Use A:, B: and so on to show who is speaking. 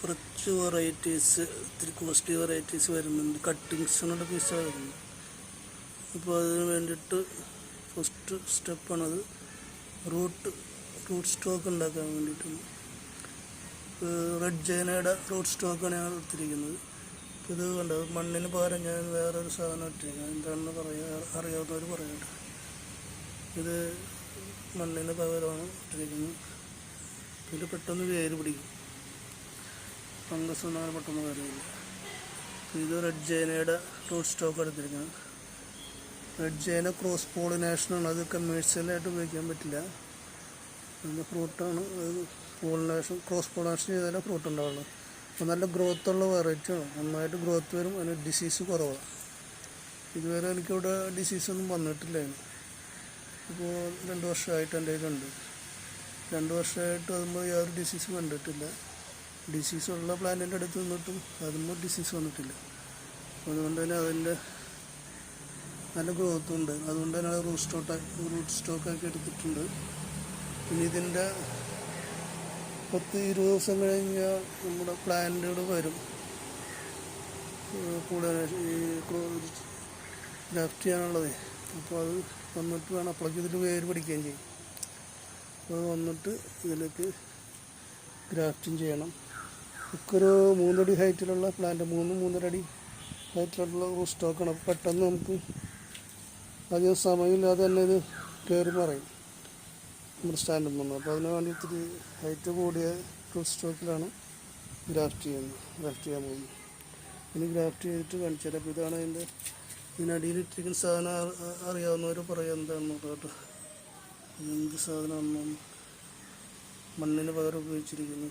A: കുറച്ച് വെറൈറ്റീസ്, ഇത്തിരി costly varieties വരുന്നുണ്ട്. കട്ടിങ്സിനുള്ള പീസാണ് വരുന്നത്. അപ്പോൾ അതിന് വേണ്ടിയിട്ട് ഫസ്റ്റ് സ്റ്റെപ്പാണത് റൂട്ട് സ്റ്റോക്ക് ഉണ്ടാക്കാൻ വേണ്ടിയിട്ടാണ്. റെഡ് ജൈനയുടെ റൂട്ട് സ്റ്റോക്കാണ് ഞാൻ എടുത്തിരിക്കുന്നത്. ഇത് കണ്ടോ, മണ്ണിന് പകരം ഞാൻ വേറൊരു സാധനം ഇട്ടിരിക്കുന്നത്. എന്താണെന്ന് അറിയാവുന്നവർ പറയട്ടെ. ഇത് മണ്ണിന് പകരമാണ് ഇട്ടിരിക്കുന്നത്. ഇത് പെട്ടെന്ന് വേര് പിടിക്കും, ഫംഗസ് ഒന്നും അങ്ങനെ പെട്ടെന്ന് കാര്യമില്ല. ഇത് റെഡ് ജൈനയുടെ റൂട്ട് സ്റ്റോക്ക് എടുത്തിരിക്കുന്നത്. റെഡ് ജൈന ക്രോസ് പോളിനേഷനാണ്. അത് കമേഴ്ഷ്യലായിട്ട് ഉപയോഗിക്കാൻ പറ്റില്ല. അതിൻ്റെ ഫ്രൂട്ടാണ്. അത് ക്രോസ് പോളിനേഷൻ ചെയ്താലേ ഫ്രൂട്ട് ഉണ്ടാവുള്ളൂ. അപ്പോൾ നല്ല ഗ്രോത്തുള്ള വെറൈറ്റിയാണ്. നന്നായിട്ട് ഗ്രോത്ത് വരും. അതിന് ഡിസീസ് കുറവാണ്. ഇതുവരെ എനിക്കിവിടെ ഡിസീസൊന്നും വന്നിട്ടില്ലായിരുന്നു. ഇപ്പോൾ 2 വർഷമായിട്ട് എൻ്റെ കയ്യിലുണ്ട്. 2 വർഷമായിട്ട് അതുമ്പോൾ യാതൊരു ഡിസീസ് കണ്ടിട്ടില്ല. ഡിസീസുള്ള പ്ലാന്റിൻ്റെ അടുത്ത് നിന്നിട്ടും അതുമ്പോൾ ഡിസീസ് വന്നിട്ടില്ല. അതുകൊണ്ട് തന്നെ അതിൻ്റെ നല്ല ഗ്രോത്തും ഉണ്ട്. അതുകൊണ്ട് തന്നെ അത് റൂട്ട് സ്റ്റോക്കാക്കി എടുത്തിട്ടുണ്ട്. ഇനി ഇതിൻ്റെ 10-20 ദിവസം കഴിഞ്ഞാൽ നമ്മുടെ പ്ലാന്റുകൾ വരും. കൂടെ ഈ ഗ്രാഫ്റ്റ് ചെയ്യാനുള്ളത്. അപ്പോൾ അത് വന്നിട്ട് വേണം. അപ്പോഴേക്ക് ഇതിൽ വേര് പിടിക്കുകയും ചെയ്യും. അത് വന്നിട്ട് ഇതിലേക്ക് ഗ്രാഫ്റ്റിങ് ചെയ്യണം. ഒരു 3 അടി ഹൈറ്റിലുള്ള പ്ലാന്റ്, 3-3.5 അടി ഹൈറ്റിലുള്ള റൂട്ട് സ്റ്റോക്കാണ്. പെട്ടെന്ന് നമുക്ക് അധികം സമയമില്ലാതെ തന്നെ ഇത് കയറി പറയും നമ്മുടെ സ്റ്റാൻഡിൽ നിന്ന്. അപ്പോൾ അതിന് വേണ്ടി ഇത്തിരി ഹൈറ്റ് കൂടിയ റൂട്ട് സ്റ്റോക്കിലാണ് ഗ്രാഫ്റ്റ് ചെയ്യാൻ പോകുന്നത്. ഇനി ഗ്രാഫ്റ്റ് ചെയ്തിട്ട് കാണിച്ചു തരാം. അപ്പോൾ ഇതാണ് ഇതിനടിയിലിട്ടിരിക്കുന്ന സാധനം. അറിയാവുന്നവർ പറയാം എന്താണെന്ന് കേട്ടോ. എന്ത് സാധനമാണെന്ന്. മണ്ണിന് പകരം ഉപയോഗിച്ചിരിക്കുന്നു.